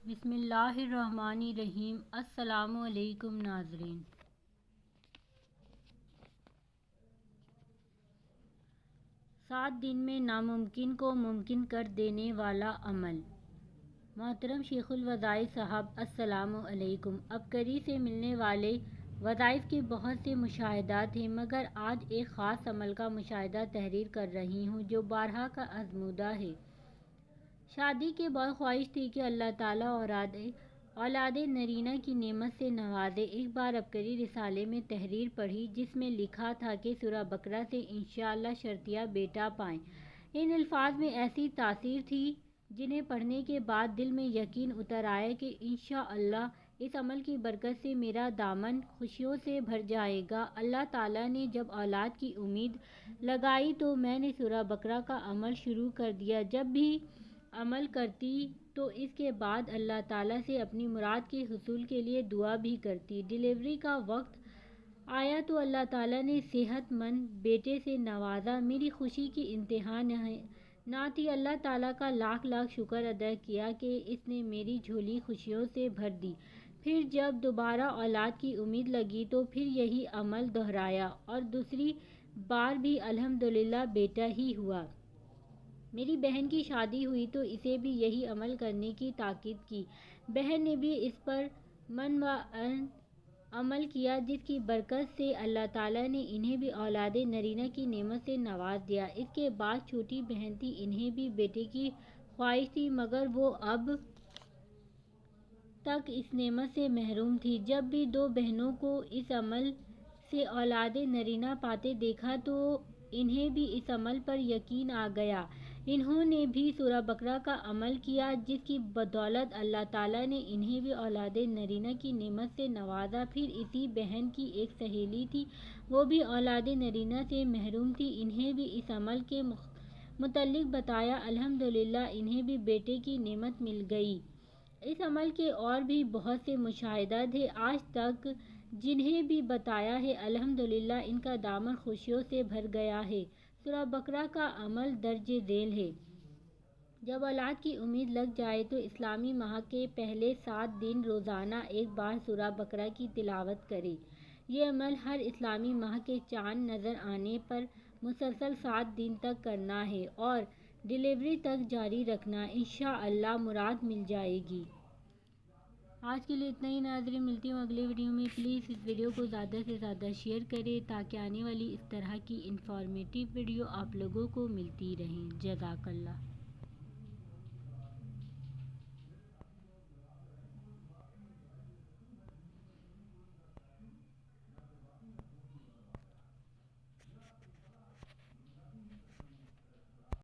بسم اللہ الرحمن الرحیم۔ السلام علیکم ناظرین۔ 7 دن میں ناممکن کو ممکن کر دینے والا عمل۔ محترم شیخ الوظائف صاحب السلام علیکم۔ عبقری سے ملنے والے وظائف کے بہت سے مشاہدات ہیں، مگر آج ایک خاص عمل کا مشاہدہ تحریر کر رہی ہوں جو بارہا کا آزمودہ ہے۔ شادی کے بعد خواہش تھی کہ اللہ تعالیٰ اولاد نرینہ کی نعمت سے نوازے۔ ایک بار عبقری رسالے میں تحریر پڑھی جس میں لکھا تھا کہ سورہ بقرہ سے انشاءاللہ شرطیہ بیٹا پائیں۔ ان الفاظ میں ایسی تاثیر تھی جنہیں پڑھنے کے بعد دل میں یقین اتر آیا کہ انشاءاللہ اس عمل کی برکت سے میرا دامن خوشیوں سے بھر جائے گا۔ اللہ تعالیٰ نے جب اولاد کی امید لگائی تو میں نے سورہ بقرہ کا عمل شروع کر دیا۔ جب بھی عمل کرتی تو اس کے بعد اللہ تعالیٰ سے اپنی مراد کے حصول کے لیے دعا بھی کرتی۔ ڈیلیوری کا وقت آیا تو اللہ تعالیٰ نے صحت مند بیٹے سے نوازا۔ میری خوشی کی انتہا نہ تھی۔ اللہ تعالیٰ کا لاکھ لاکھ شکر ادا کیا کہ اس نے میری جھولی خوشیوں سے بھر دی۔ پھر جب دوبارہ اولاد کی امید لگی تو پھر یہی عمل دہرایا اور دوسری بار بھی الحمدللہ بیٹا ہی ہوا۔ میری بہن کی شادی ہوئی تو اسے بھی یہی عمل کرنے کی تاکید کی۔ بہن نے بھی اس پر من عمل کیا جس کی برکت سے اللہ تعالیٰ نے انہیں بھی اولاد نرینہ کی نعمت سے نواز دیا۔ اس کے بعد چھوٹی بہن تھی، انہیں بھی بیٹے کی خواہش تھی مگر وہ اب تک اس نعمت سے محروم تھی۔ جب بھی دو بہنوں کو اس عمل سے اولاد نرینہ پاتے دیکھا تو انہیں بھی اس عمل پر یقین آ گیا۔ انہوں نے بھی سورہ بقرہ کا عمل کیا جس کی بدولت اللہ تعالیٰ نے انہیں بھی اولاد نرینہ کی نعمت سے نوازا۔ پھر اسی بہن کی ایک سہیلی تھی، وہ بھی اولاد نرینہ سے محروم تھی، انہیں بھی اس عمل کے متعلق بتایا، الحمدللہ انہیں بھی بیٹے کی نعمت مل گئی۔ اس عمل کے اور بھی بہت سے مشاہدات ہیں آج تک جنہیں بھی بتایا ہے، الحمدللہ ان کا دامن خوشیوں سے بھر گیا ہے۔ سورہ بقرہ کا عمل درج ذیل ہے۔ جب اولاد کی امید لگ جائے تو اسلامی ماہ کے پہلے 7 دن روزانہ ایک بار سورہ بقرہ کی تلاوت کریں۔ یہ عمل ہر اسلامی ماہ کے چاند نظر آنے پر مسلسل 7 دن تک کرنا ہے اور ڈیلیوری تک جاری رکھنا، انشاءاللہ مراد مل جائے گی۔ آج کے لیے اتنا ہی ناظرین، ملتی ہوں اگلے ویڈیو میں۔ پلیز اس ویڈیو کو زیادہ سے زیادہ شیئر کریں تاکہ آنے والی اس طرح کی انفارمیٹیو ویڈیو آپ لوگوں کو ملتی رہیں۔ جزاک اللہ۔